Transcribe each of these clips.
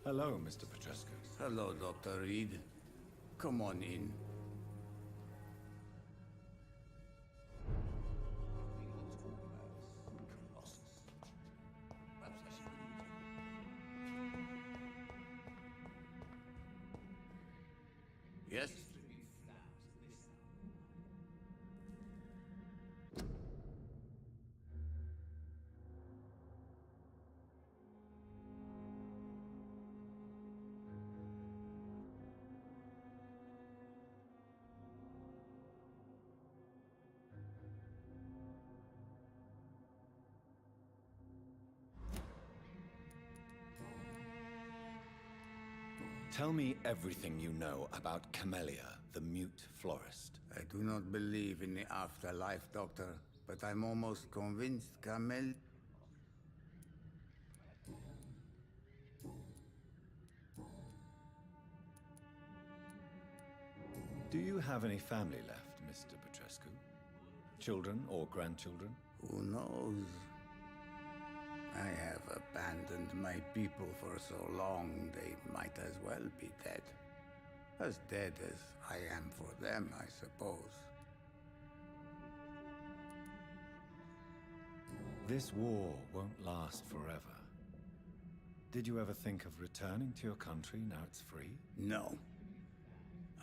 Hello, Mr. Petrescu. Hello, Dr. Reed. Come on in. Yes? Tell me everything you know about Camellia, the mute florist. I do not believe in the afterlife, Doctor, but I'm almost convinced Camel... Do you have any family left, Mr. Petrescu? Children or grandchildren? Who knows? I have abandoned my people for so long, they might as well be dead. As dead as I am for them, I suppose. This war won't last forever. Did you ever think of returning to your country now it's free? No.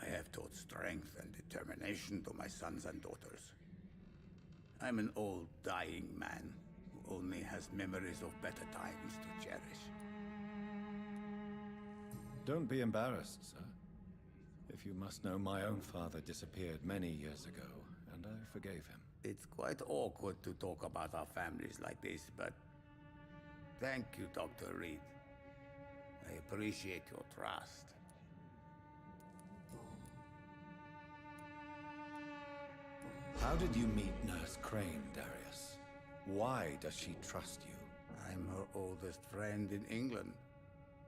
I have taught strength and determination to my sons and daughters. I'm an old, dying man who only has memories of better times to cherish. Don't be embarrassed, sir. If you must know, my own father disappeared many years ago, and I forgave him. It's quite awkward to talk about our families like this, but thank you, Dr. Reed. I appreciate your trust. How did you meet Nurse Crane, Darius? Why does she trust you? I'm her oldest friend in England.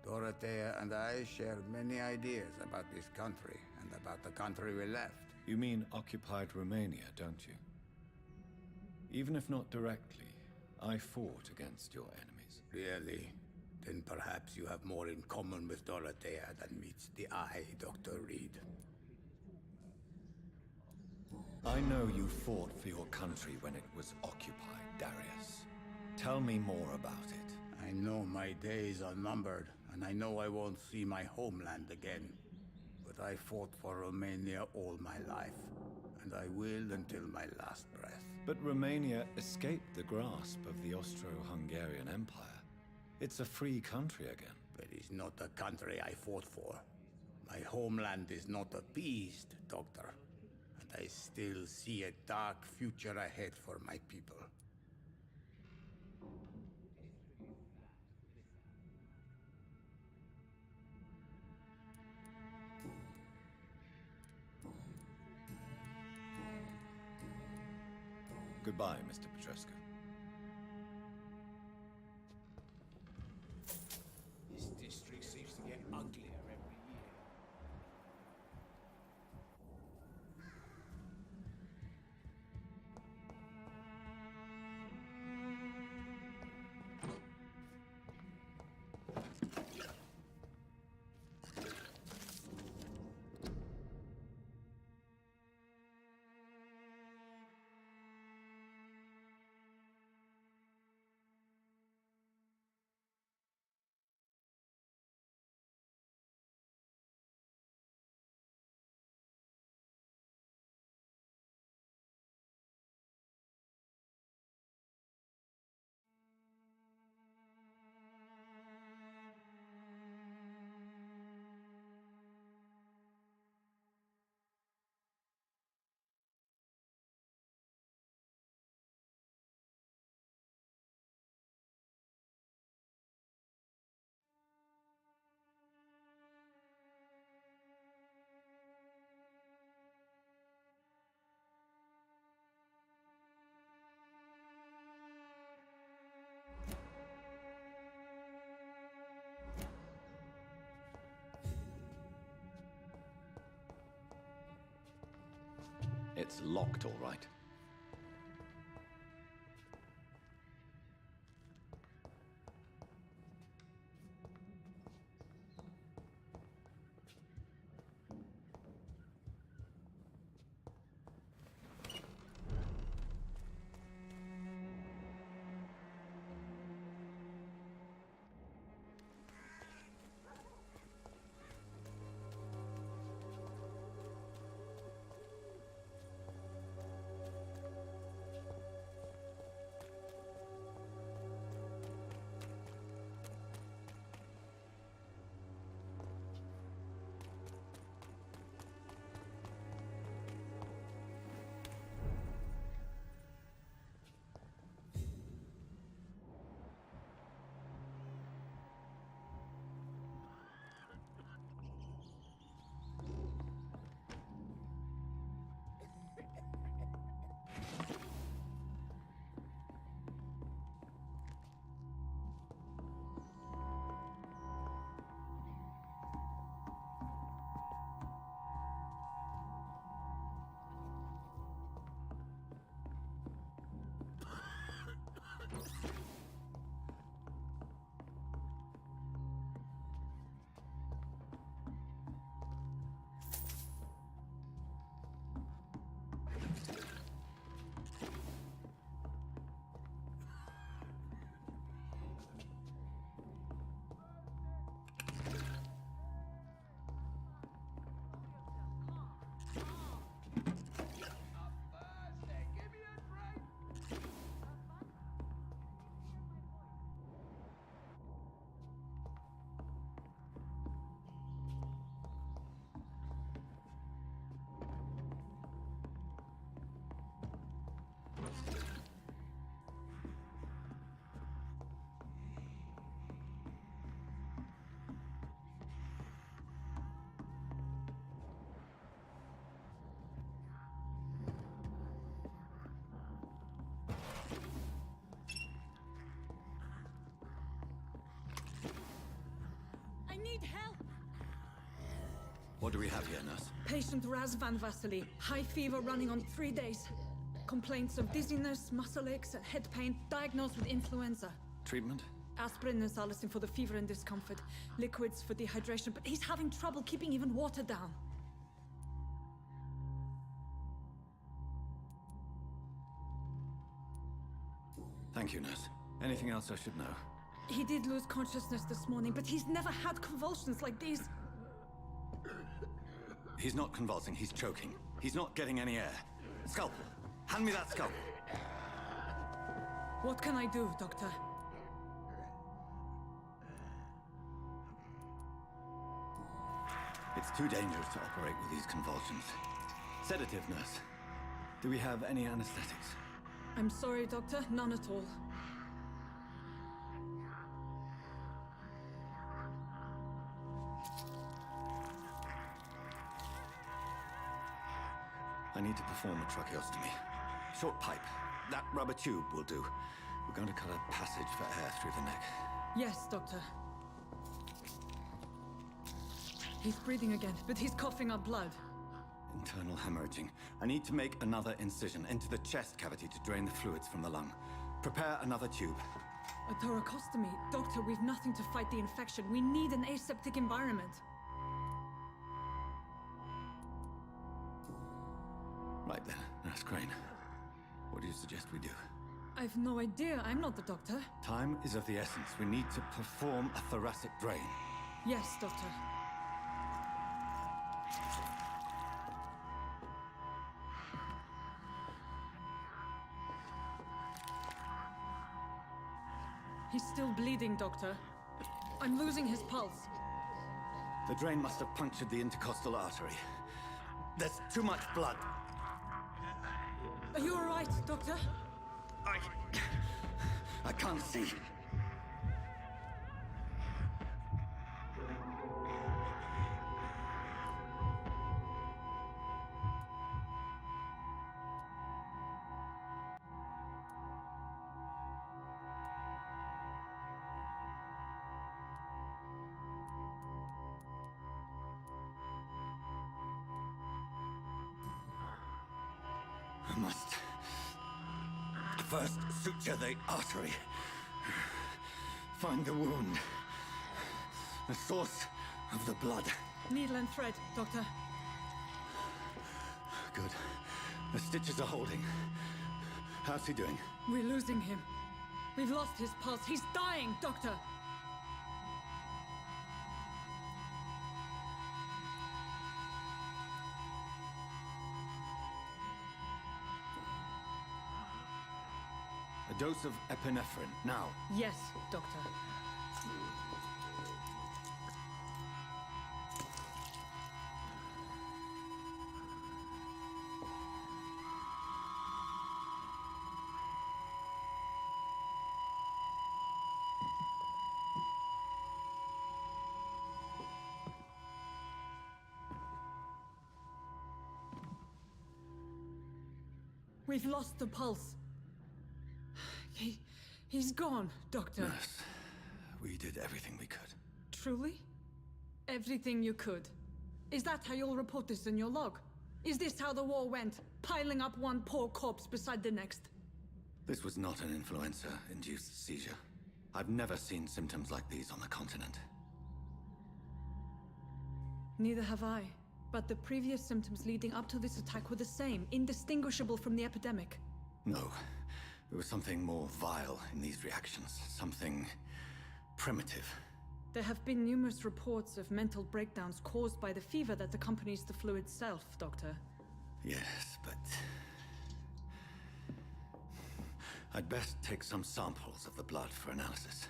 Dorothea and I share many ideas about this country and about the country we left. You mean occupied Romania, don't you? Even if not directly, I fought against your enemies. Really? Then perhaps you have more in common with Dorothea than meets the eye, Dr. Reed. I know you fought for your country when it was occupied, Darius. Tell me more about it. I know my days are numbered, and I know I won't see my homeland again. But I fought for Romania all my life, and I will until my last breath. But Romania escaped the grasp of the Austro-Hungarian Empire. It's a free country again. But it's not the country I fought for. My homeland is not appeased, Doctor. And I still see a dark future ahead for my people. Goodbye, Mr. Petrescu. This district seems to get uglier every year. It's locked, all right. What do we have here, nurse? Patient Raz Van Vasily. High fever running on 3 days. Complaints of dizziness, muscle aches, and head pain. Diagnosed with influenza. Treatment? Aspirin and salicin for the fever and discomfort. Liquids for dehydration, but he's having trouble keeping even water down. Thank you, nurse. Anything else I should know? He did lose consciousness this morning, but he's never had convulsions like these. He's not convulsing, he's choking. He's not getting any air. Scalpel! Hand me that scalpel! What can I do, Doctor? It's too dangerous to operate with these convulsions. Sedative, nurse. Do we have any anesthetics? I'm sorry, Doctor. None at all. I need to perform a tracheostomy. Short pipe. That rubber tube will do. We're going to cut a passage for air through the neck. Yes, Doctor. He's breathing again, but he's coughing up blood. Internal hemorrhaging. I need to make another incision into the chest cavity to drain the fluids from the lung. Prepare another tube. A thoracostomy. Doctor, we've nothing to fight the infection. We need an aseptic environment. Right then, Nurse Crane. What do you suggest we do? I've no idea. I'm not the doctor. Time is of the essence. We need to perform a thoracic drain. Yes, Doctor. He's still bleeding, Doctor. I'm losing his pulse. The drain must have punctured the intercostal artery. There's too much blood. Are you all right, Doctor? I can't see. I must first suture the artery. Find the wound. The source of the blood. Needle and thread, Doctor. Good. The stitches are holding. How's he doing? We're losing him. We've lost his pulse. He's dying, Doctor! A dose of epinephrine, now. Yes, Doctor. We've lost the pulse. He's gone, Doctor. Nurse, we did everything we could. Truly? Everything you could? Is that how you'll report this in your log? Is this how the war went? Piling up one poor corpse beside the next? This was not an influenza-induced seizure. I've never seen symptoms like these on the continent. Neither have I. But the previous symptoms leading up to this attack were the same, indistinguishable from the epidemic. No. There was something more vile in these reactions. Something primitive. There have been numerous reports of mental breakdowns caused by the fever that accompanies the fluid self, Doctor. Yes, but... I'd best take some samples of the blood for analysis.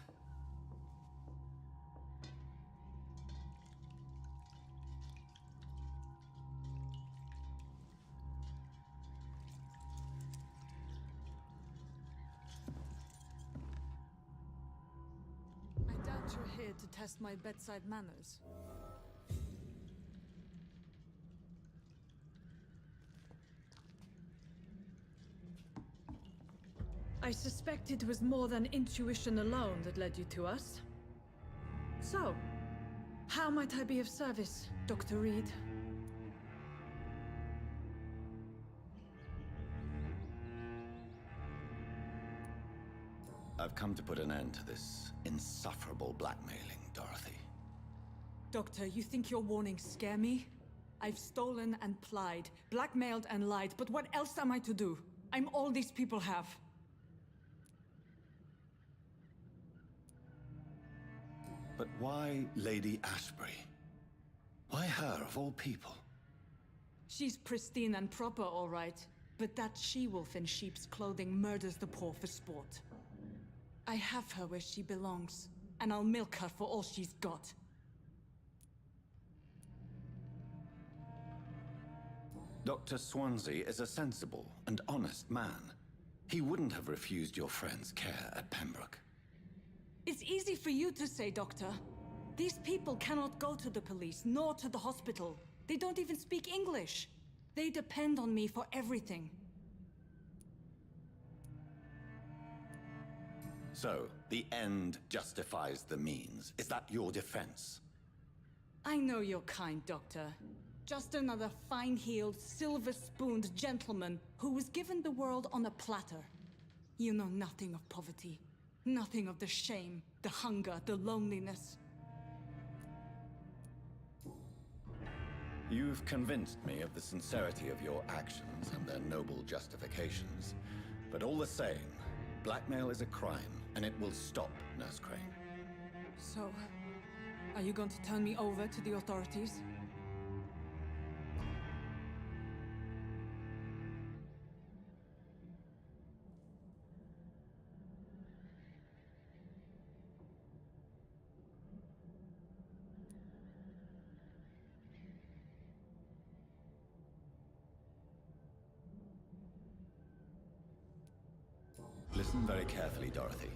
I doubt you're here to test my bedside manners. I suspect it was more than intuition alone that led you to us. So, How might I be of service, Dr. Reed? I've come to put an end to this insufferable blackmailing, Dorothy. Doctor, you think your warnings scare me? I've stolen and plied, blackmailed and lied, but what else am I to do? I'm all these people have. But why Lady Ashbury? Why her, of all people? She's pristine and proper, all right. But that she-wolf in sheep's clothing murders the poor for sport. I have her where she belongs, and I'll milk her for all she's got. Dr. Swansea is a sensible and honest man. He wouldn't have refused your friend's care at Pembroke. It's easy for you to say, Doctor. These people cannot go to the police, nor to the hospital. They don't even speak English. They depend on me for everything. So, the end justifies the means. Is that your defense? I know you're kind, Doctor. Just another fine-heeled, silver-spooned gentleman who was given the world on a platter. You know nothing of poverty. Nothing of the shame, the hunger, the loneliness. You've convinced me of the sincerity of your actions and their noble justifications. But all the same, blackmail is a crime, and it will stop, Nurse Crane. So, are you going to turn me over to the authorities? Listen very carefully, Dorothy.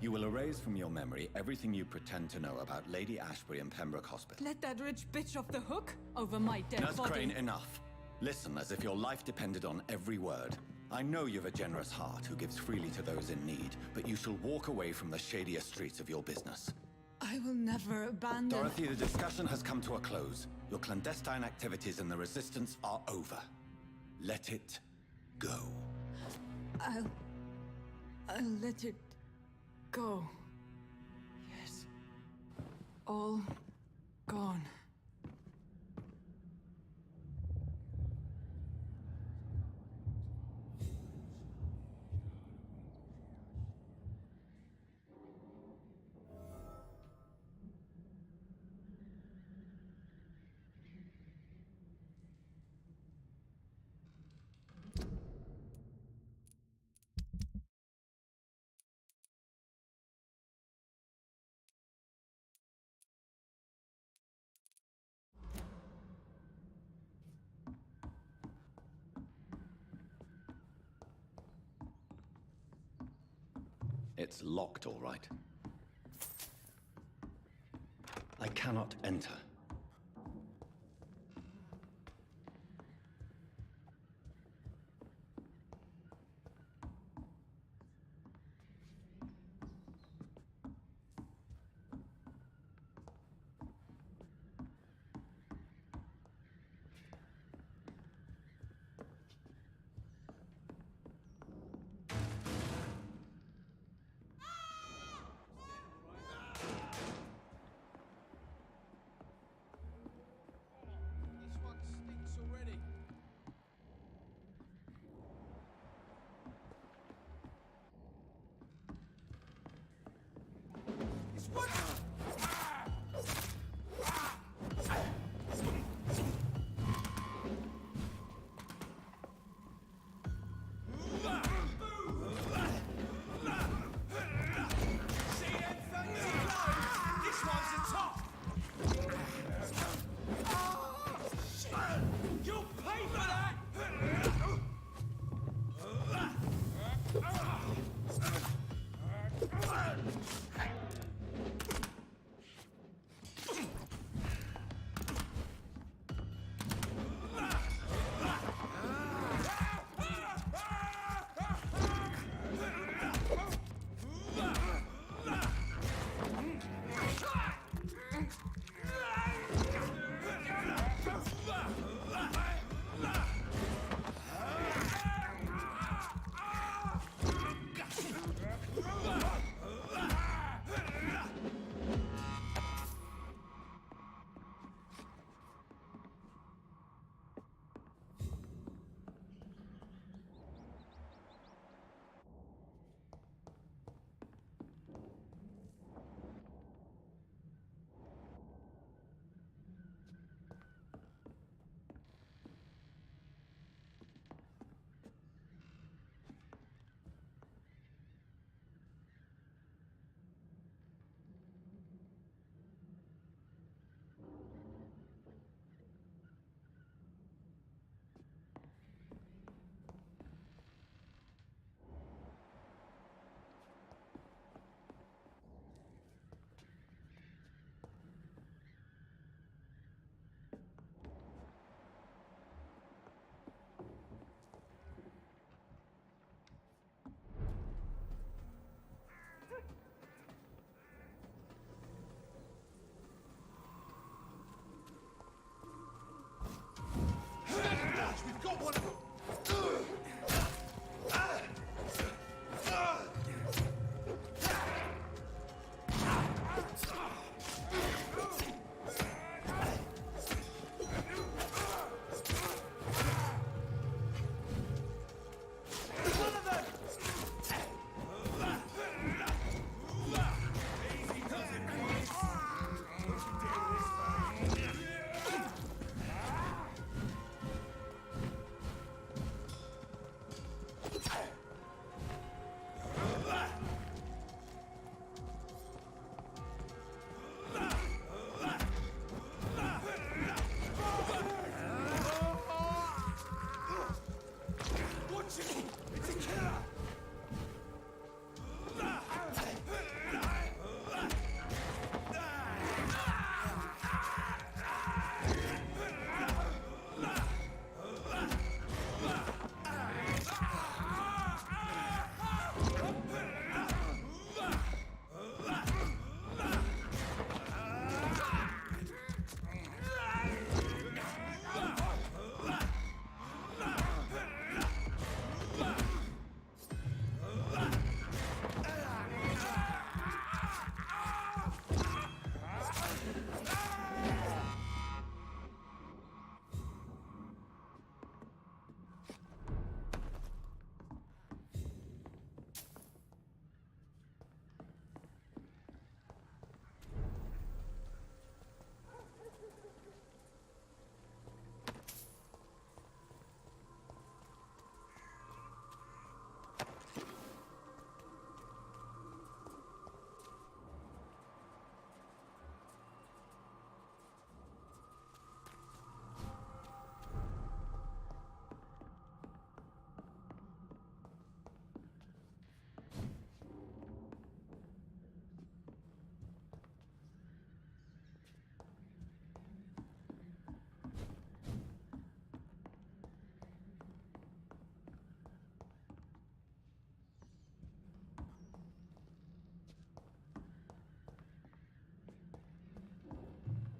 You will erase from your memory everything you pretend to know about Lady Ashbury and Pembroke Hospital. Let that rich bitch off the hook over my dead Nurse body. Crane, enough. Listen as if your life depended on every word. I know you've a generous heart who gives freely to those in need, but you shall walk away from the shadier streets of your business. I will never abandon... Dorothy, the discussion has come to a close. Your clandestine activities in the Resistance are over. Let it go. I'll let it go. Yes. All gone. It's locked, all right. I cannot enter.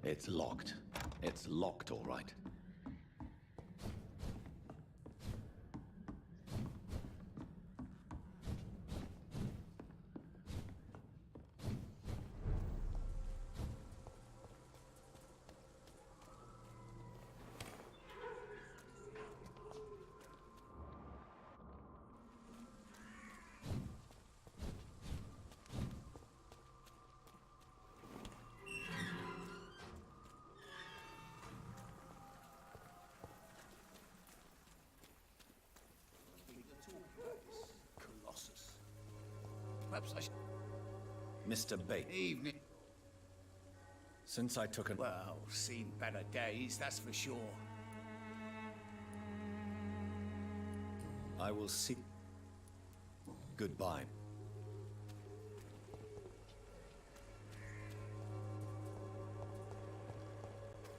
It's locked. It's locked, all right. Colossus. Perhaps I should... Mr. Bate, Evening. since I took an... Well, seen better days, that's for sure. I will see... Goodbye.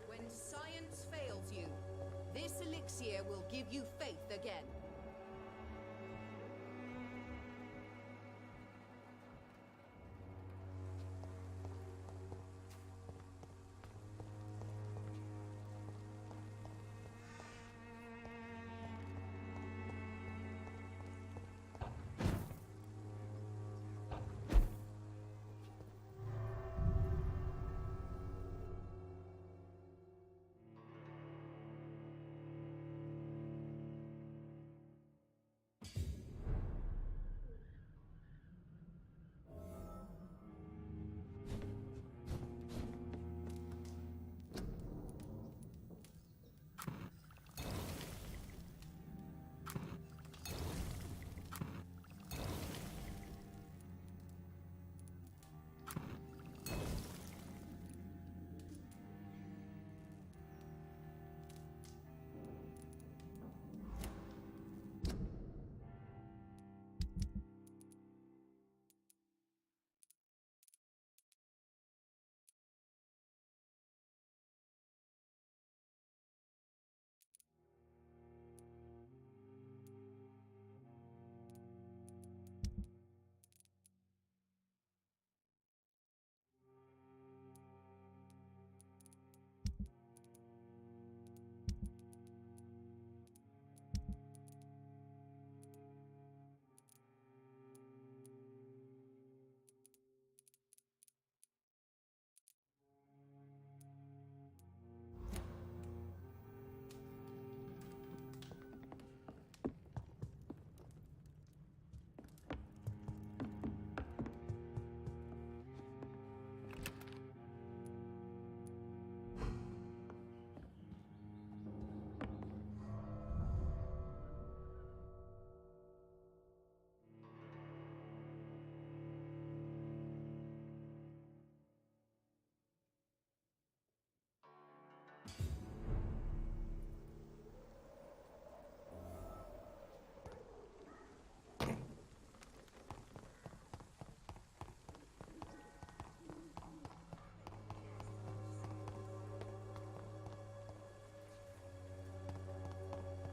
When science fails you, this elixir will give you faith again.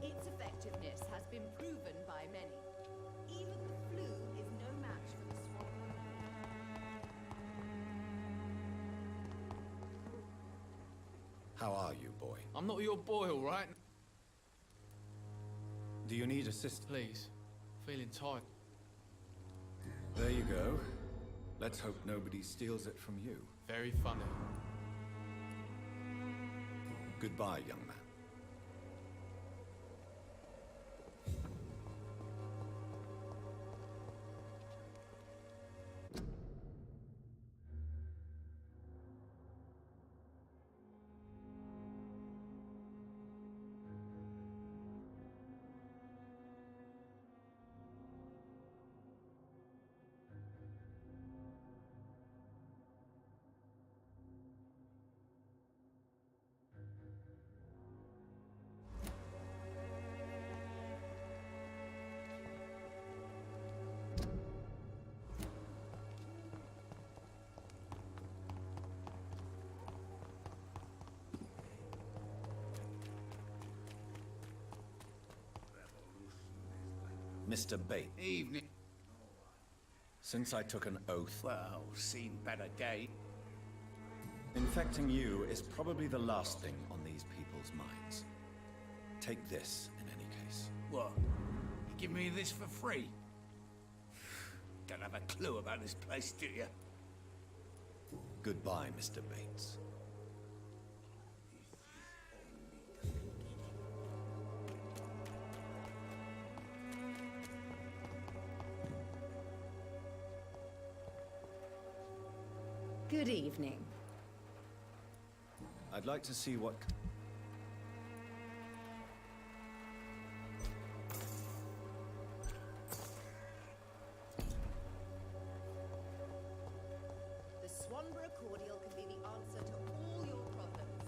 Its effectiveness has been proven by many. Even the flu is no match for the swamp. How are you, boy? I'm not your boy, all right? Do you need assistance? Please. Feeling tired. There you go. Let's hope nobody steals it from you. Very funny. Goodbye, young man. Mr. Bate, Evening. since I took an oath... Well, seen better day. Infecting you is probably the last thing on these people's minds. Take this, in any case. What? You give me this for free? Don't have a clue about this place, do you? Goodbye, Mr. Bates. Good evening. I'd like to see what... The Swanborough cordial can be the answer to all your problems.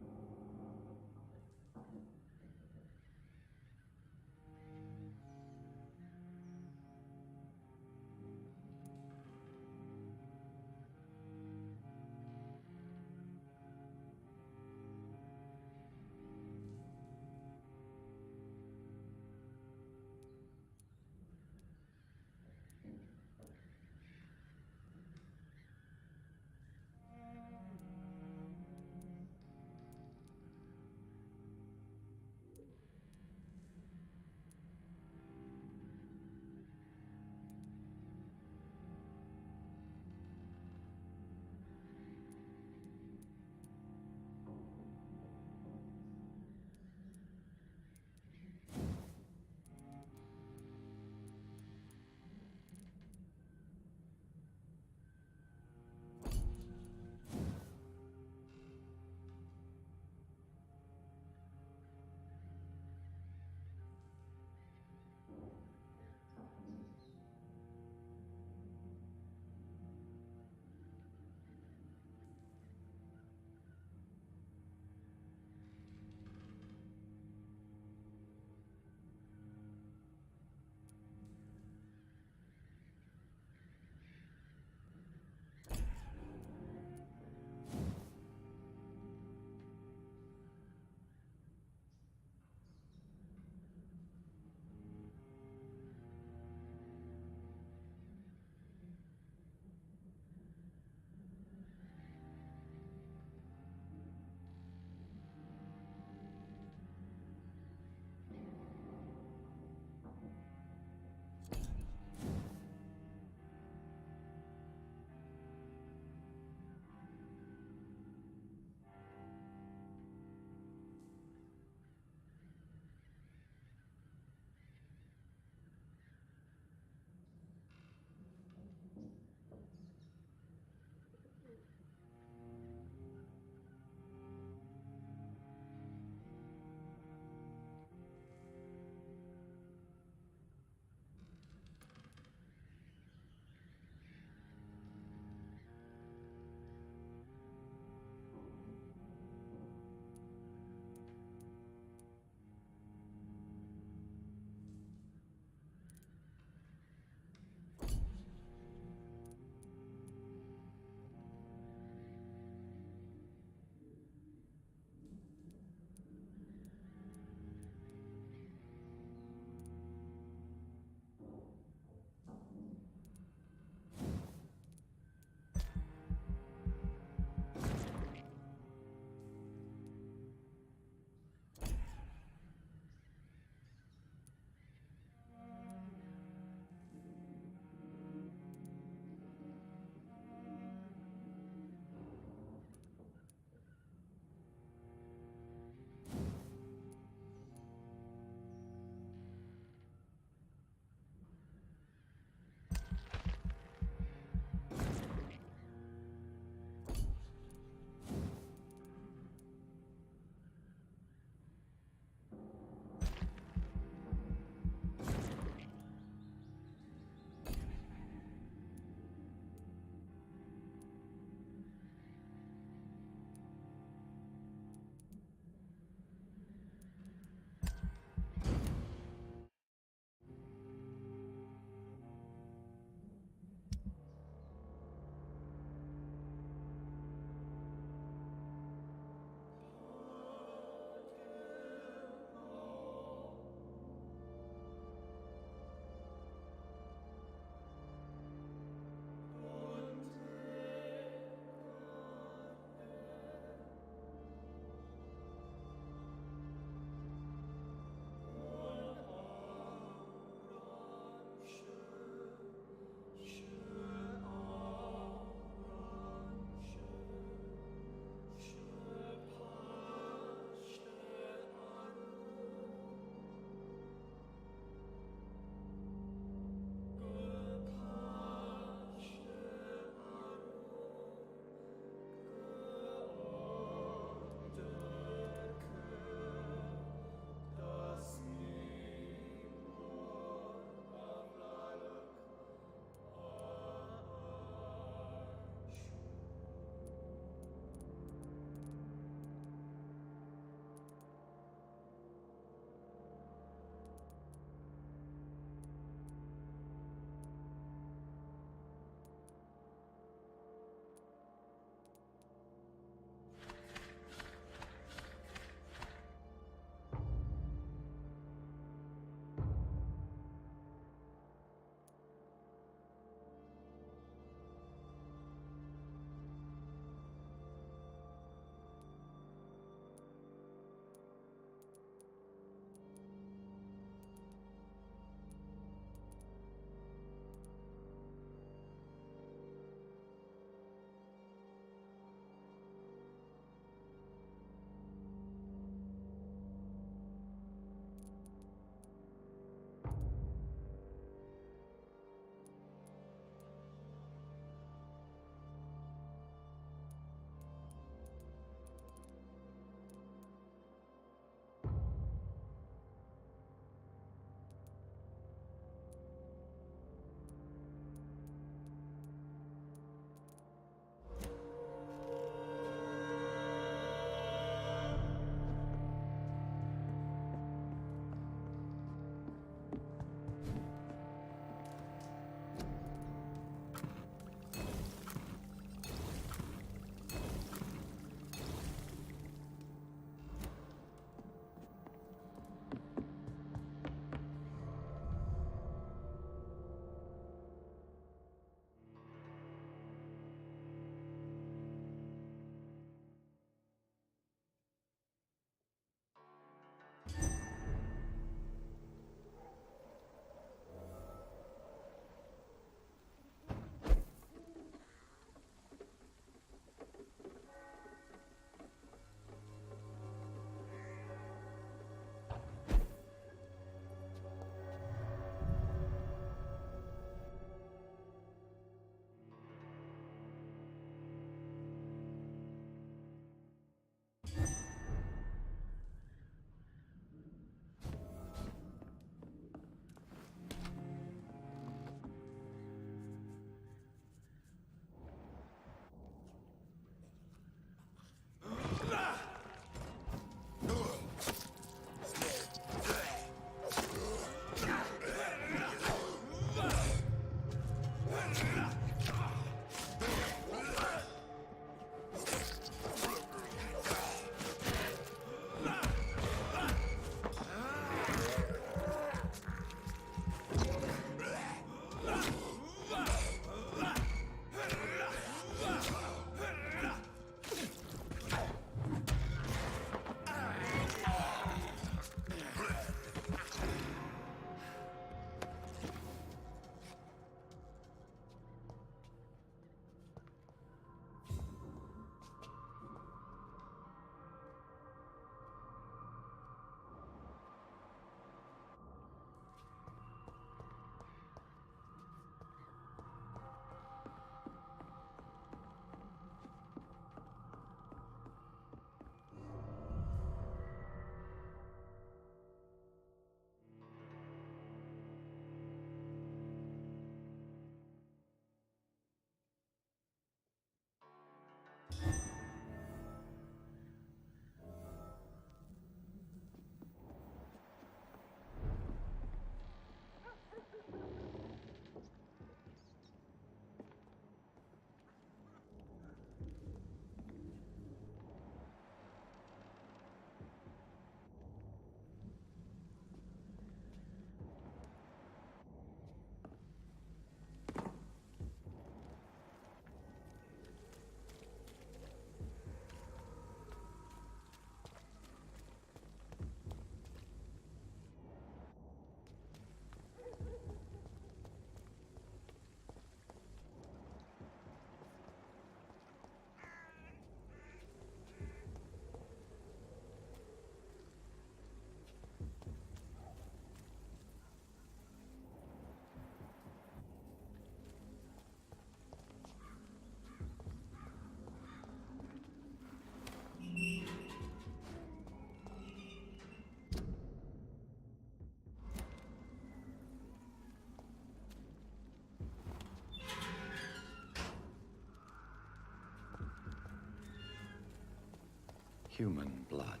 Human blood.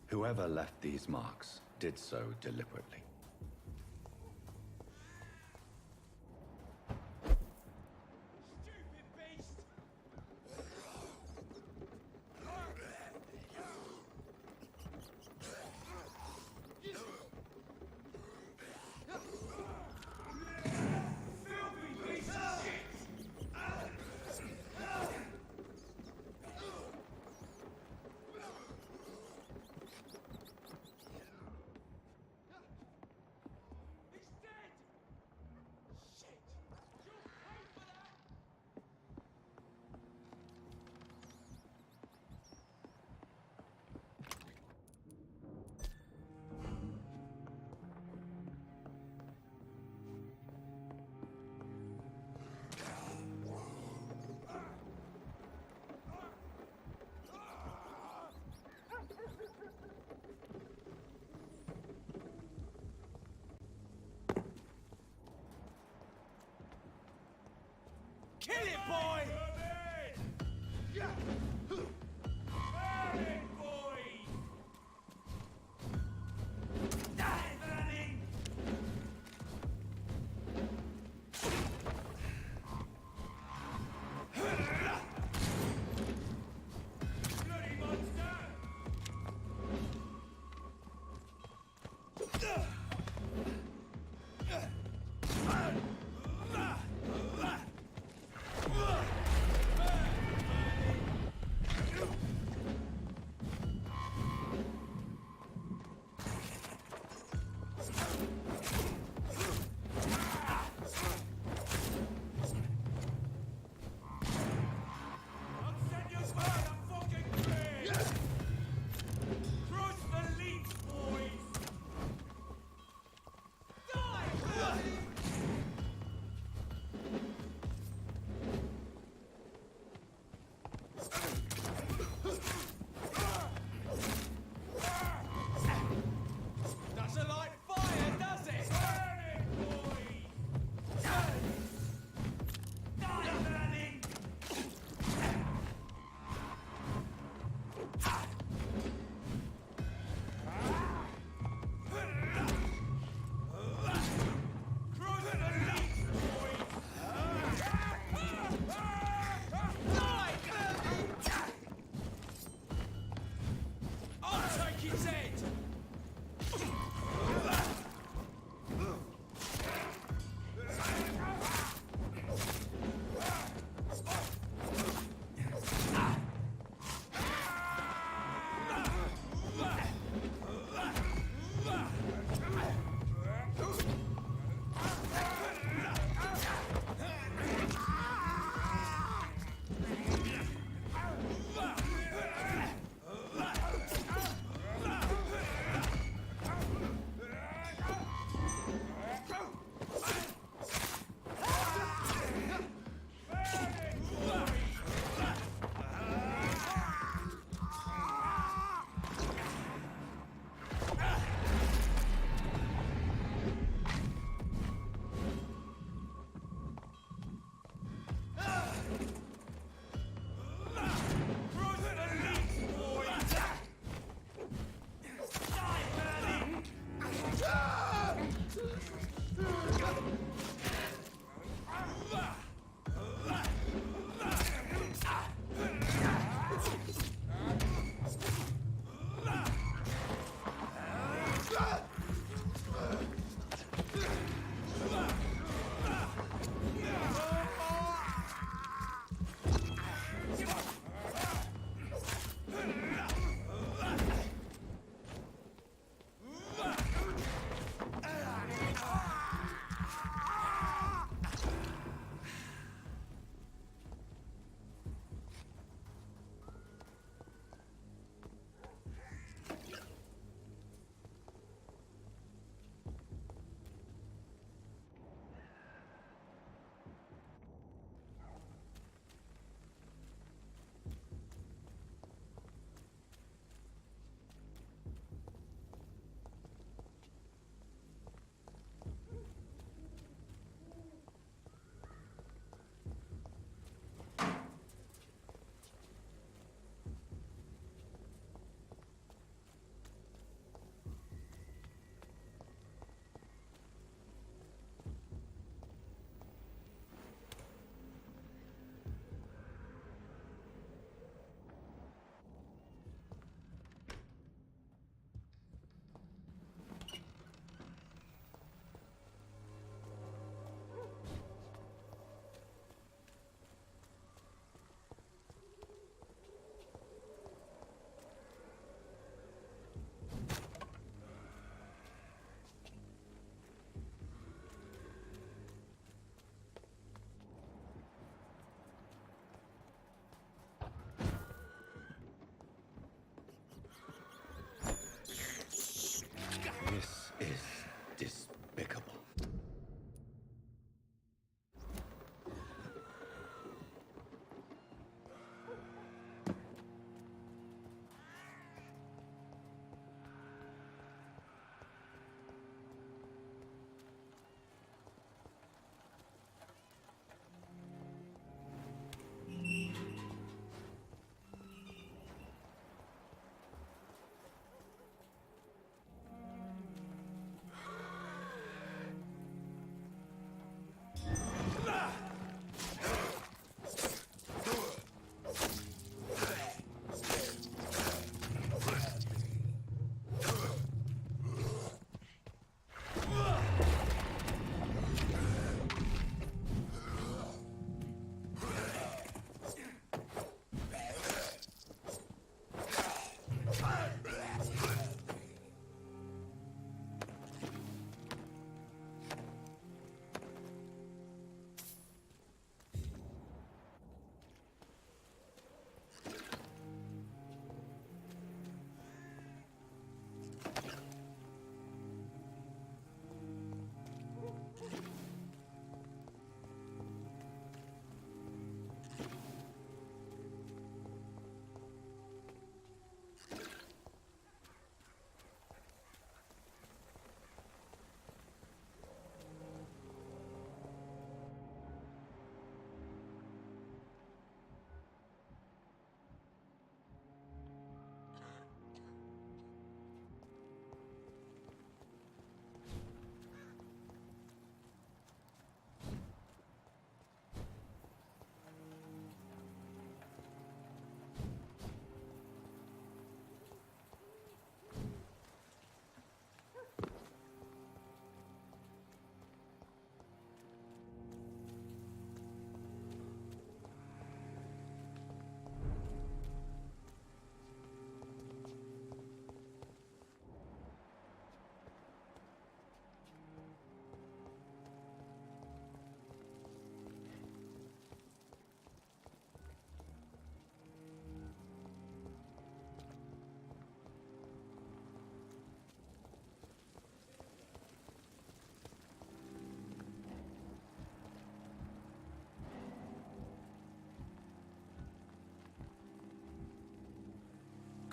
Whoever left these marks did so deliberately. Kill it, boy!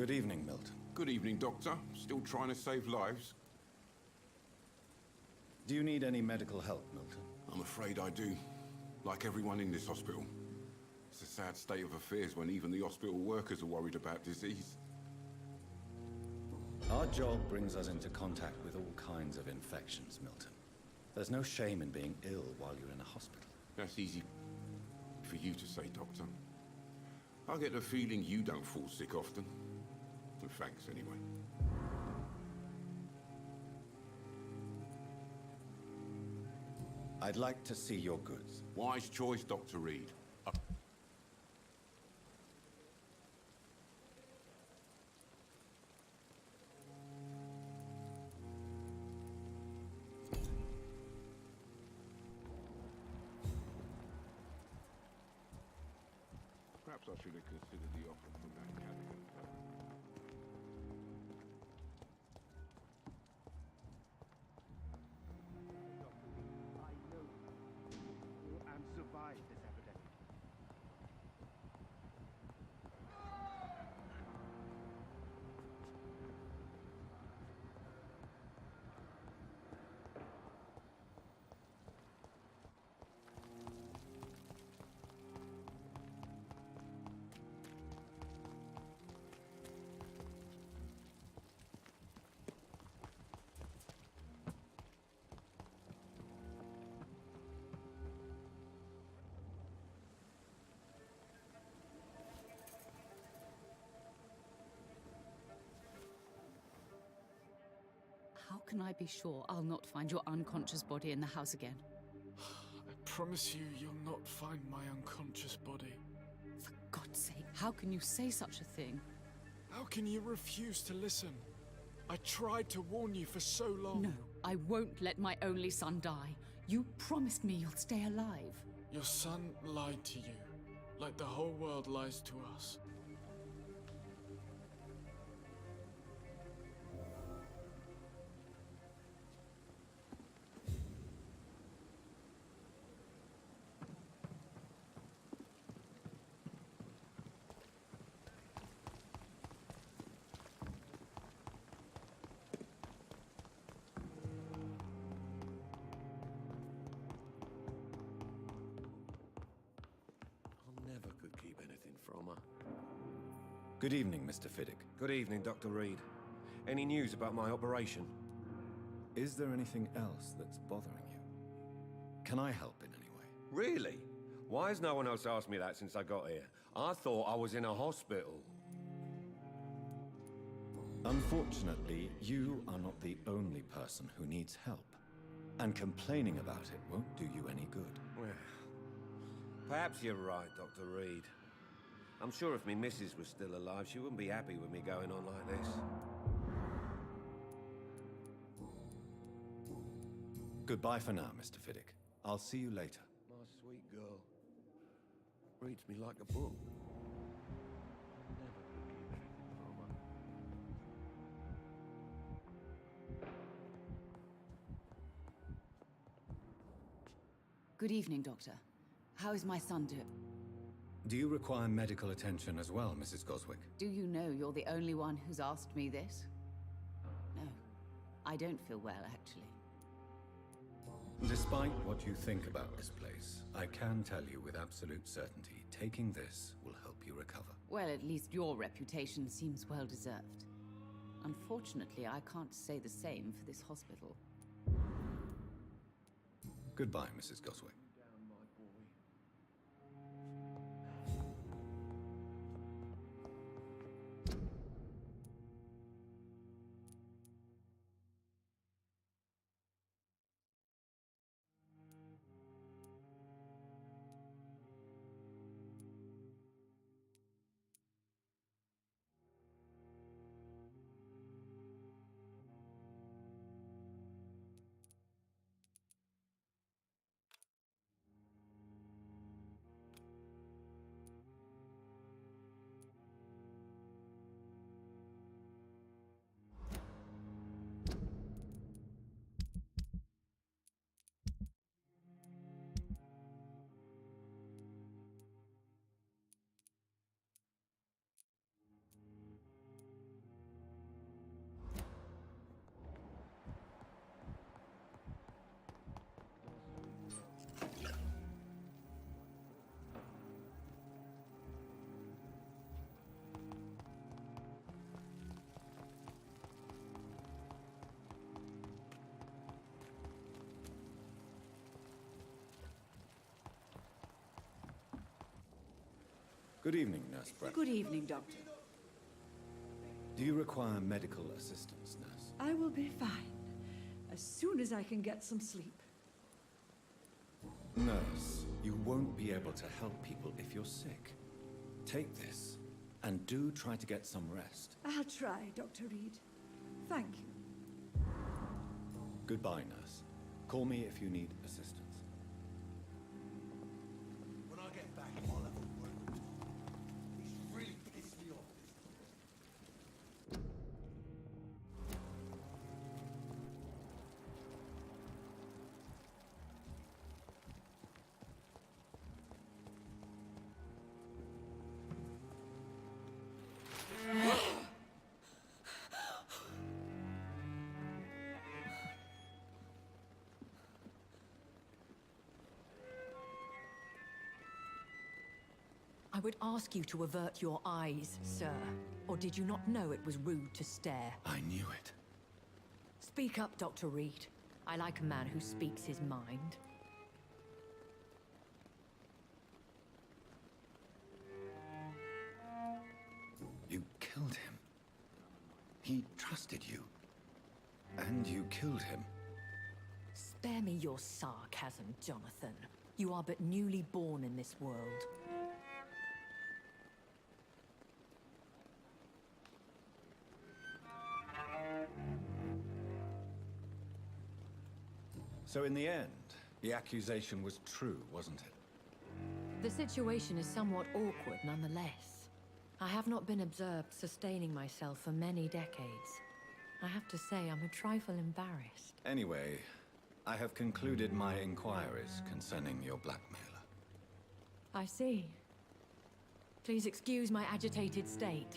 Good evening, Milton. Good evening, Doctor. Still trying to save lives? Do you need any medical help, Milton? I'm afraid I do. Like everyone in this hospital. It's a sad state of affairs when even the hospital workers are worried about disease. Our job brings us into contact with all kinds of infections, Milton. There's no shame in being ill while you're in a hospital. That's easy for you to say, Doctor. I get the feeling you don't fall sick often. Well, thanks, anyway. I'd like to see your goods. Wise choice, Dr. Reed. Perhaps I should have considered the offer from that Caliban fellow. I know you and survive this epidemic. How can I be sure I'll not find your unconscious body in the house again? I promise you, you'll not find my unconscious body. For God's sake, how can you say such a thing? How can you refuse to listen? I tried to warn you for so long. No, I won't let my only son die. You promised me you'll stay alive. Your son lied to you, like the whole world lies to us. Good evening, Mr. Fiddick. Good evening, Dr. Reed. Any news about my operation? Is there anything else that's bothering you? Can I help in any way? Really? Why has no one else asked me that since I got here? I thought I was in a hospital. Unfortunately, you are not the only person who needs help. And complaining about it won't do you any good. Well, perhaps you're right, Dr. Reed. I'm sure if me missus was still alive, she wouldn't be happy with me going on like this. Goodbye for now, Mr. Fiddick. I'll see you later. My sweet girl. Reads me like a book. Never could keep anything from her. Good evening, Doctor. How is my son doing? Do you require medical attention as well, Mrs. Goswick? Do you know you're the only one who's asked me this? No, I don't feel well, actually. Despite what you think about this place, I can tell you with absolute certainty, taking this will help you recover. Well, at least your reputation seems well deserved. Unfortunately, I can't say the same for this hospital. Goodbye, Mrs. Goswick. Good evening, Nurse Brett. Good evening, Doctor. Do you require medical assistance, Nurse? I will be fine. As soon as I can get some sleep. Nurse, you won't be able to help people if you're sick. Take this, and do try to get some rest. I'll try, Dr. Reed. Thank you. Goodbye, Nurse. Call me if you need assistance. When I get back, I'll have a word. He's really pissed me off. I would ask you to avert your eyes, sir. Or did you not know it was rude to stare? I knew it. Speak up, Dr. Reed. I like a man who speaks his mind. You killed him. He trusted you. And you killed him. Spare me your sarcasm, Jonathan. You are but newly born in this world. So in the end, the accusation was true, wasn't it? The situation is somewhat awkward nonetheless. I have not been observed sustaining myself for many decades. I have to say I'm a trifle embarrassed. Anyway, I have concluded my inquiries concerning your blackmailer. I see. Please excuse my agitated state.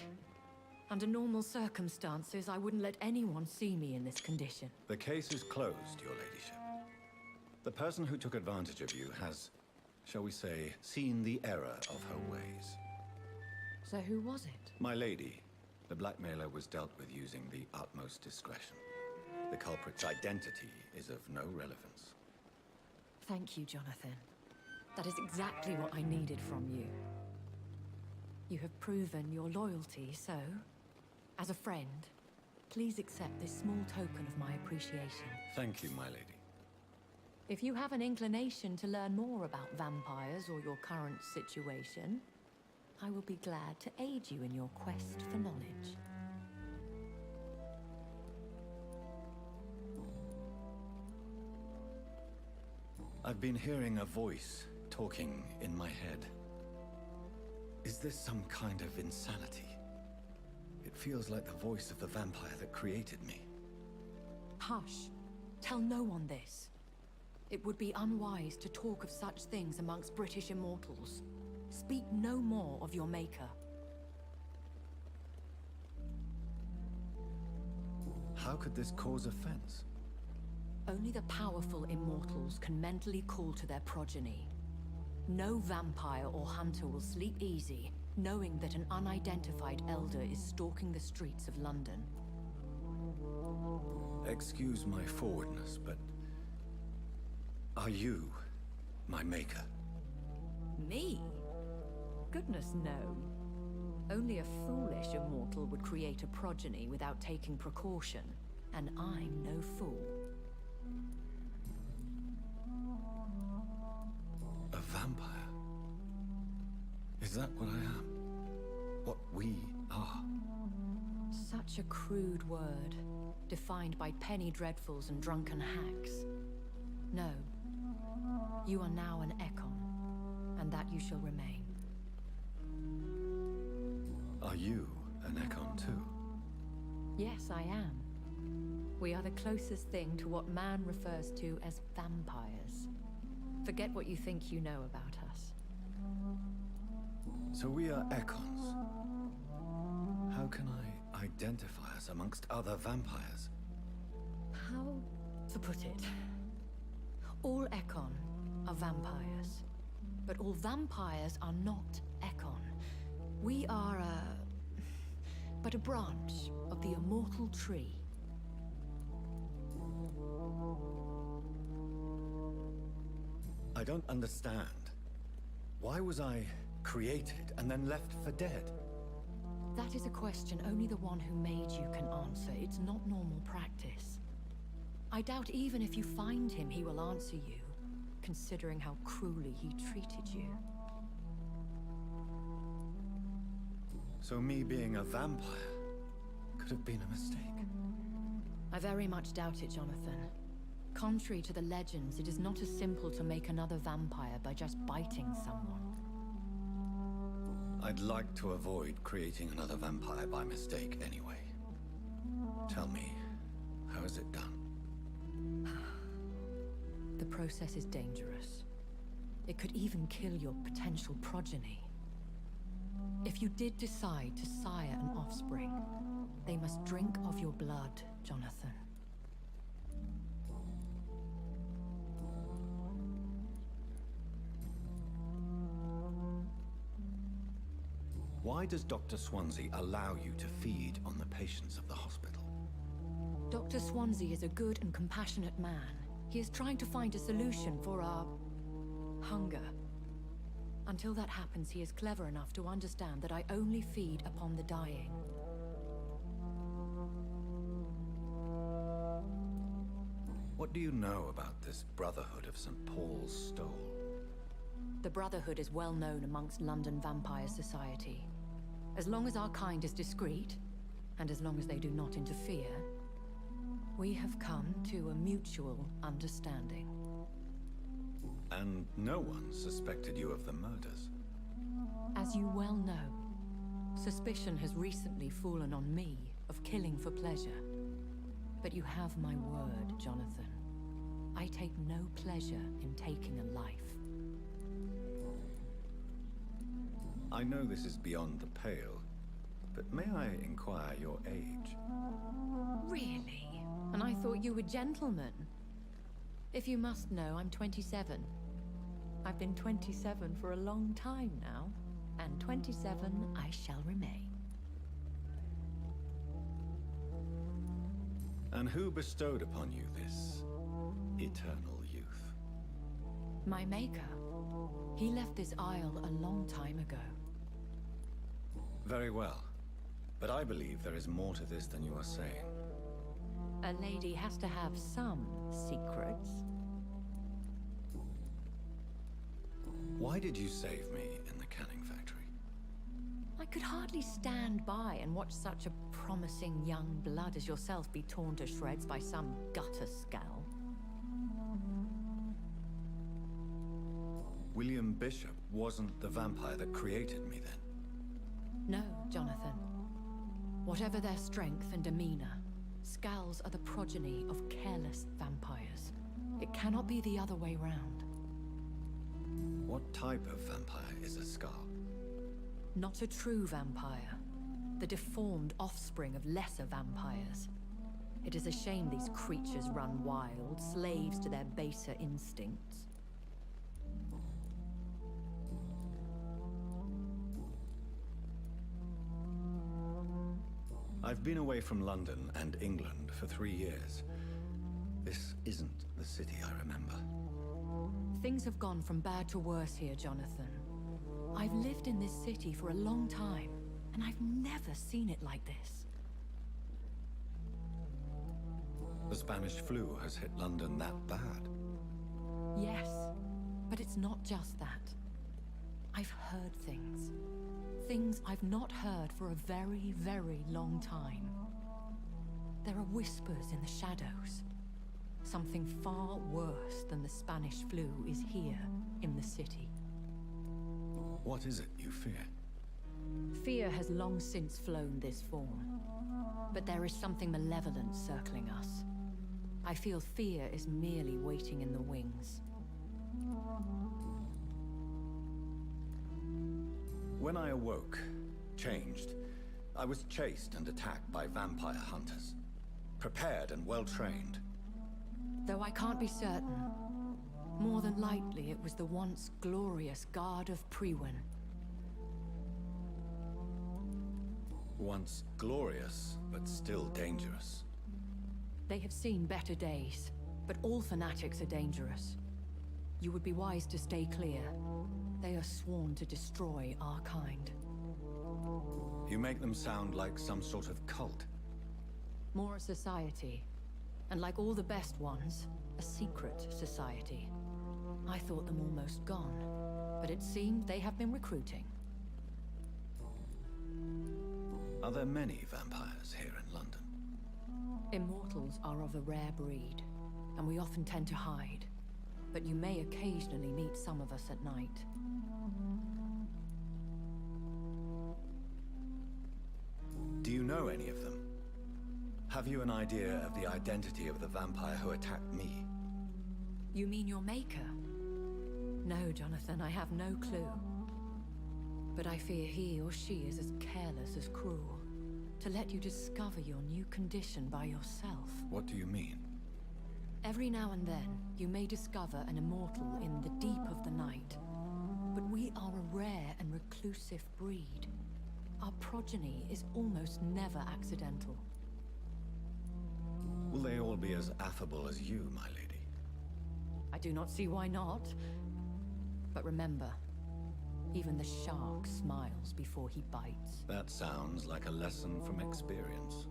Under normal circumstances, I wouldn't let anyone see me in this condition. The case is closed, your ladyship. The person who took advantage of you has, shall we say, seen the error of her ways. So who was it? My lady, the blackmailer was dealt with using the utmost discretion. The culprit's identity is of no relevance. Thank you, Jonathan. That is exactly what I needed from you. You have proven your loyalty, so, as a friend, please accept this small token of my appreciation. Thank you, my lady. If you have an inclination to learn more about vampires or your current situation, I will be glad to aid you in your quest for knowledge. I've been hearing a voice talking in my head. Is this some kind of insanity? It feels like the voice of the vampire that created me. Hush. Tell no one this. It would be unwise to talk of such things amongst British immortals. Speak no more of your maker. How could this cause offense? Only the powerful immortals can mentally call to their progeny. No vampire or hunter will sleep easy, knowing that an unidentified elder is stalking the streets of London. Excuse my forwardness, but are you my maker? Me? Goodness, no. Only a foolish immortal would create a progeny without taking precaution, and I'm no fool. A vampire? Is that what I am? What we are? Such a crude word, defined by penny dreadfuls and drunken hacks. No. You are now an Ekon, and that you shall remain. Are you an Ekon too? Yes, I am. We are the closest thing to what man refers to as vampires. Forget what you think you know about us. So we are Ekons. How can I identify us amongst other vampires? How to put it? All Ekon are vampires. But all vampires are not Ekon. We are but a branch of the immortal tree. I don't understand. Why was I created and then left for dead? That is a question only the one who made you can answer. It's not normal practice. I doubt even if you find him, he will answer you, considering how cruelly he treated you. So me being a vampire could have been a mistake. I very much doubt it, Jonathan. Contrary to the legends, it is not as simple to make another vampire by just biting someone. I'd like to avoid creating another vampire by mistake anyway. Tell me, how is it done? The process is dangerous. It could even kill your potential progeny. If you did decide to sire an offspring, they must drink of your blood, Jonathan. Why does Dr. Swansea allow you to feed on the patients of the hospital? Dr. Swansea is a good and compassionate man. He is trying to find a solution for our hunger. Until that happens, he is clever enough to understand that I only feed upon the dying. What do you know about this Brotherhood of St. Paul's Stole? The Brotherhood is well known amongst London Vampire Society. As long as our kind is discreet, and as long as they do not interfere, we have come to a mutual understanding. And no one suspected you of the murders? As you well know, suspicion has recently fallen on me of killing for pleasure. But you have my word, Jonathan. I take no pleasure in taking a life. I know this is beyond the pale, but may I inquire your age? Really? And I thought you were gentlemen. If you must know, I'm 27. I've been 27 for a long time now, and 27 I shall remain. And who bestowed upon you this eternal youth? My maker. He left this isle a long time ago. Very well. But I believe there is more to this than you are saying. A lady has to have some secrets. Why did you save me in the canning factory? I could hardly stand by and watch such a promising young blood as yourself be torn to shreds by some gutter scowl. William Bishop wasn't the vampire that created me then? No, Jonathan. Whatever their strength and demeanor, Scowls are the progeny of careless vampires. It cannot be the other way round. What type of vampire is a Scowl? Not a true vampire. The deformed offspring of lesser vampires. It is a shame these creatures run wild, slaves to their baser instincts. I've been away from London and England for 3 years. This isn't the city I remember. Things have gone from bad to worse here, Jonathan. I've lived in this city for a long time, and I've never seen it like this. The Spanish flu has hit London that bad? Yes, but it's not just that. I've heard things. Things I've not heard for a very, very long time. There are whispers in the shadows. Something far worse than the Spanish flu is here in the city. What is it you fear? Fear has long since flown this form. But there is something malevolent circling us. I feel fear is merely waiting in the wings. When I awoke, changed, I was chased and attacked by vampire hunters. Prepared and well-trained. Though I can't be certain, more than likely it was the once glorious Guard of Priwen. Once glorious, but still dangerous. They have seen better days, but all fanatics are dangerous. You would be wise to stay clear. They are sworn to destroy our kind. You make them sound like some sort of cult. More a society. And like all the best ones, a secret society. I thought them almost gone, but it seemed they have been recruiting. Are there many vampires here in London? Immortals are of a rare breed, and we often tend to hide. But you may occasionally meet some of us at night. Do you know any of them? Have you an idea of the identity of the vampire who attacked me? You mean your maker? No, Jonathan, I have no clue. But I fear he or she is as careless as cruel. To let you discover your new condition by yourself. What do you mean? Every now and then, you may discover an immortal in the deep of the night. But we are a rare and reclusive breed. Our progeny is almost never accidental. Will they all be as affable as you, my lady? I do not see why not. But remember, even the shark smiles before he bites. That sounds like a lesson from experience.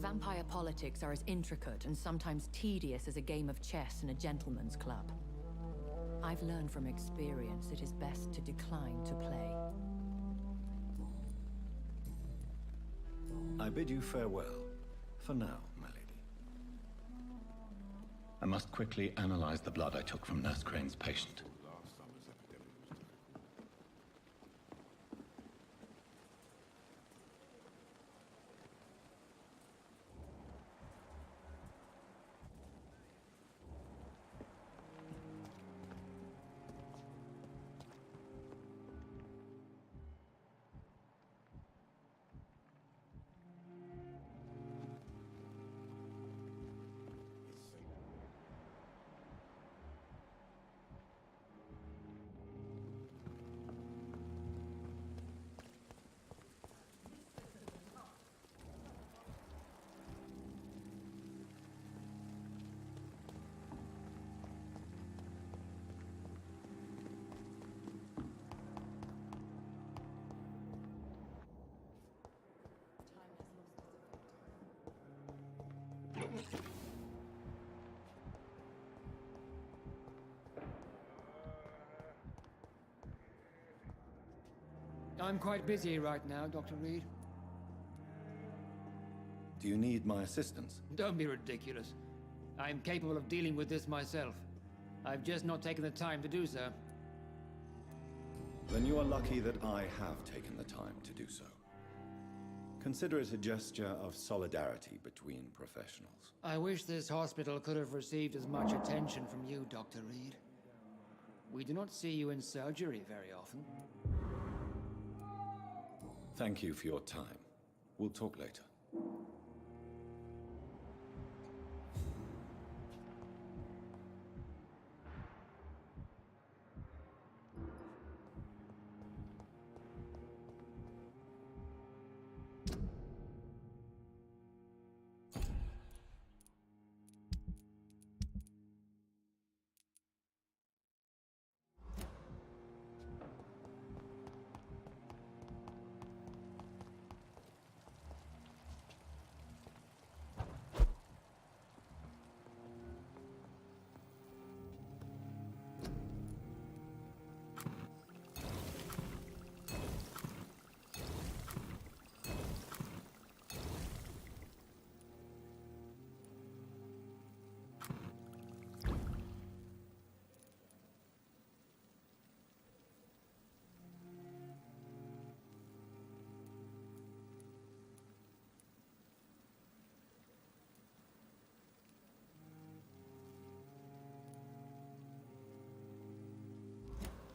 Vampire politics are as intricate and sometimes tedious as a game of chess in a gentleman's club. I've learned from experience it is best to decline to play. I bid you farewell, for now, my lady. I must quickly analyze the blood I took from Nurse Crane's patient. I'm quite busy right now, Dr. Reed. Do you need my assistance? Don't be ridiculous. I'm capable of dealing with this myself. I've just not taken the time to do so. Then you are lucky that I have taken the time to do so. Consider it a gesture of solidarity between professionals. I wish this hospital could have received as much attention from you, Dr. Reed. We do not see you in surgery very often. Thank you for your time. We'll talk later.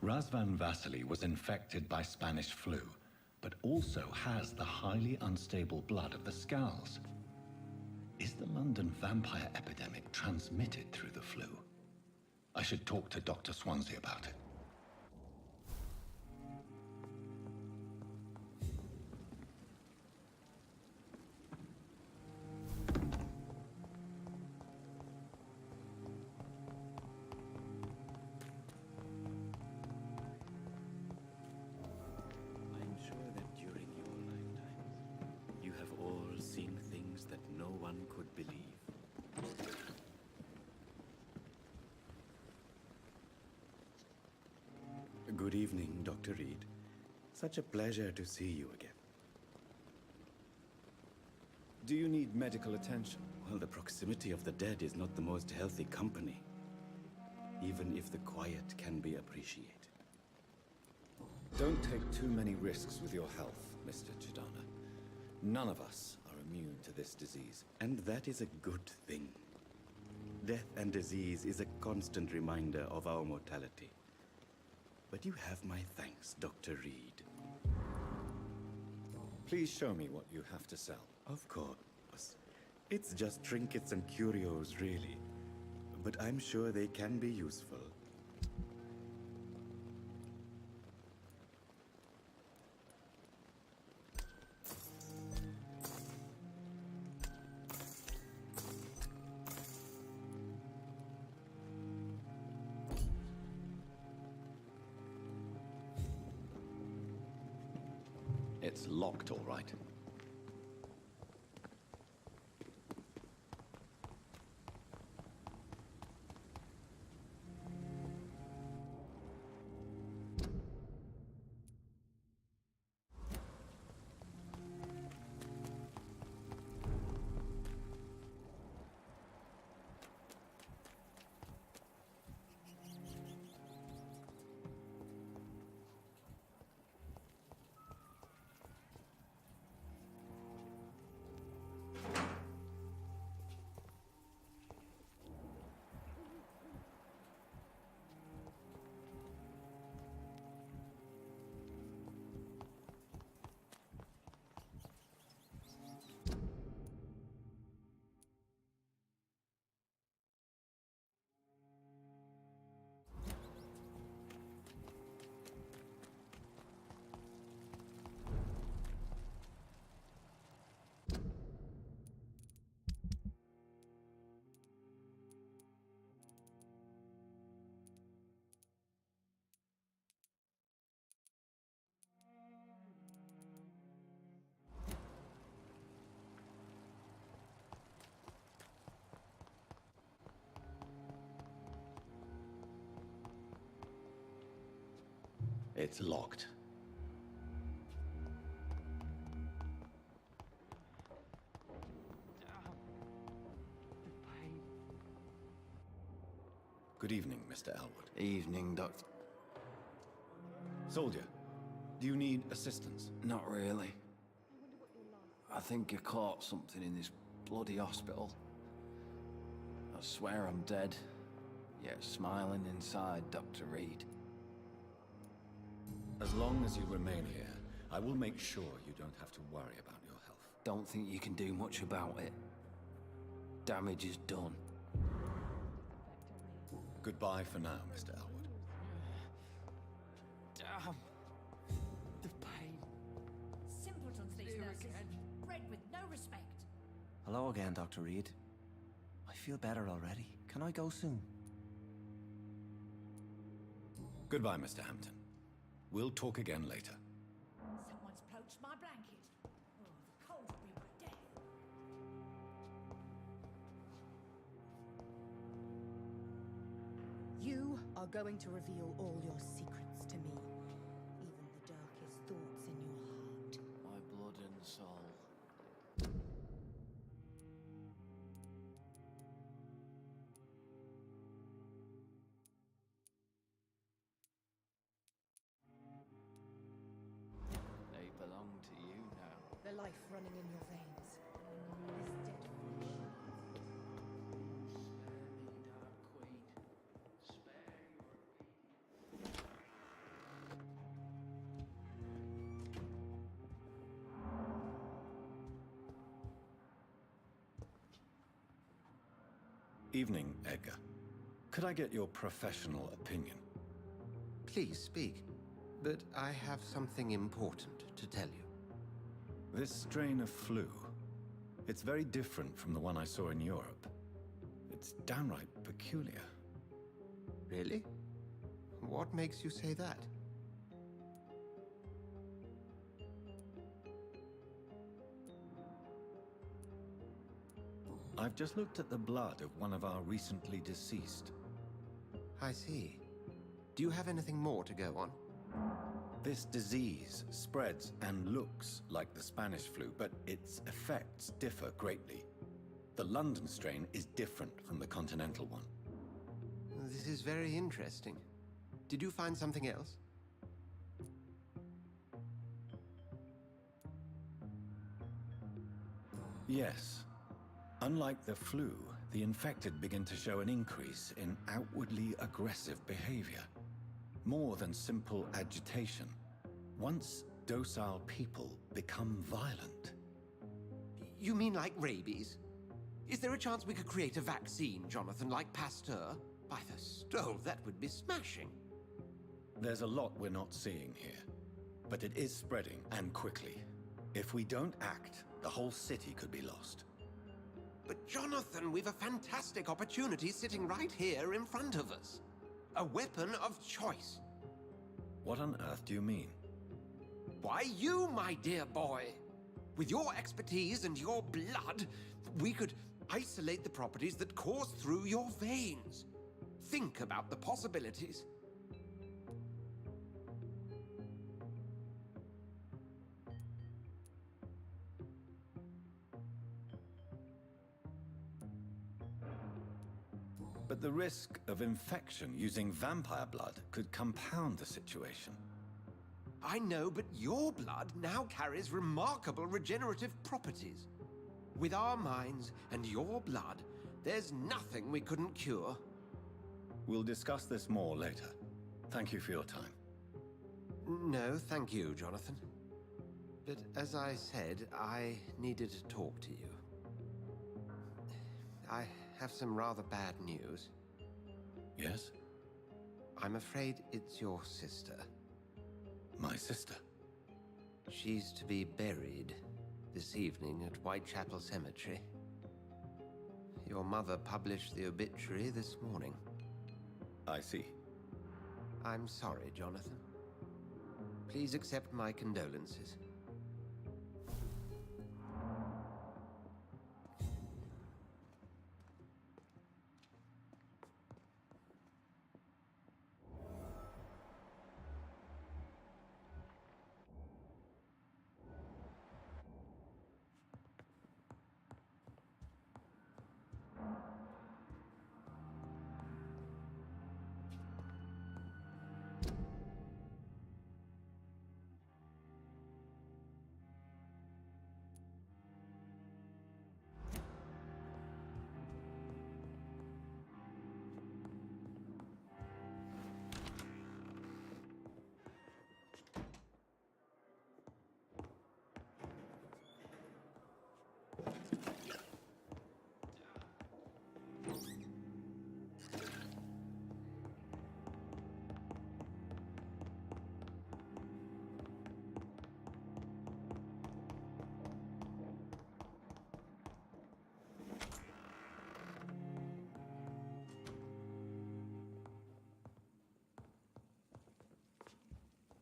Razvan Vasily was infected by Spanish flu, but also has the highly unstable blood of the Scowls. Is the London vampire epidemic transmitted through the flu? I should talk to Dr. Swansea about it. Good evening, Dr. Reed. Such a pleasure to see you again. Do you need medical attention? Well, the proximity of the dead is not the most healthy company, even if the quiet can be appreciated. Don't take too many risks with your health, Mr. Chidana. None of us are immune to this disease. And that is a good thing. Death and disease is a constant reminder of our mortality. But you have my thanks, Dr. Reed. Please show me what you have to sell. Of course. It's just trinkets and curios, really. But I'm sure they can be useful. It's locked, all right. It's locked. Good evening, Mr. Elwood. Evening, Doctor. Soldier, do you need assistance? Not really. I think I caught something in this bloody hospital. I swear I'm dead, yet smiling inside, Dr. Reed. As long as you remain here, I will make sure you don't have to worry about your health. Don't think you can do much about it. Damage is done. Goodbye for now, Mr. Elwood. Damn. The pain. Simpletons, these nurses. Bred with no respect. Hello again, Dr. Reed. I feel better already. Can I go soon? Goodbye, Mr. Hampton. We'll talk again later. Someone's poached my blanket. Oh, the cold will be my death. You are going to reveal all your secrets to me. Even the darkest thoughts in your heart. My blood and soul. They belong to you now. The life running in your veins. This dead flesh. Evening, Edgar. Could I get your professional opinion? Please speak, but I have something important to tell you. This strain of flu, it's very different from the one I saw in Europe. It's downright peculiar. Really? What makes you say that? I've just looked at the blood of one of our recently deceased. I see. Do you have anything more to go on? This disease spreads and looks like the Spanish flu, but its effects differ greatly. The London strain is different from the continental one. This is very interesting. Did you find something else? Yes. Unlike the flu, the infected begin to show an increase in outwardly aggressive behavior. More than simple agitation. Once docile people become violent. You mean like rabies? Is there a chance we could create a vaccine, Jonathan, like Pasteur? By the stove, that would be smashing. There's a lot we're not seeing here. But it is spreading, and quickly. If we don't act, the whole city could be lost. But Jonathan, we've a fantastic opportunity sitting right here in front of us. A weapon of choice. What on earth do you mean? Why, you, my dear boy. With your expertise and your blood, we could isolate the properties that course through your veins. Think about the possibilities. But the risk of infection using vampire blood could compound the situation. I know, but your blood now carries remarkable regenerative properties. With our minds and your blood, there's nothing we couldn't cure. We'll discuss this more later. Thank you for your time. No, thank you, Jonathan. But as I said, I needed to talk to you. I have some rather bad news. Yes? I'm afraid it's your sister. My sister? She's to be buried this evening at Whitechapel Cemetery. Your mother published the obituary this morning. I see. I'm sorry, Jonathan. Please accept my condolences.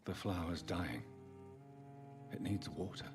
The flower's dying. It needs water.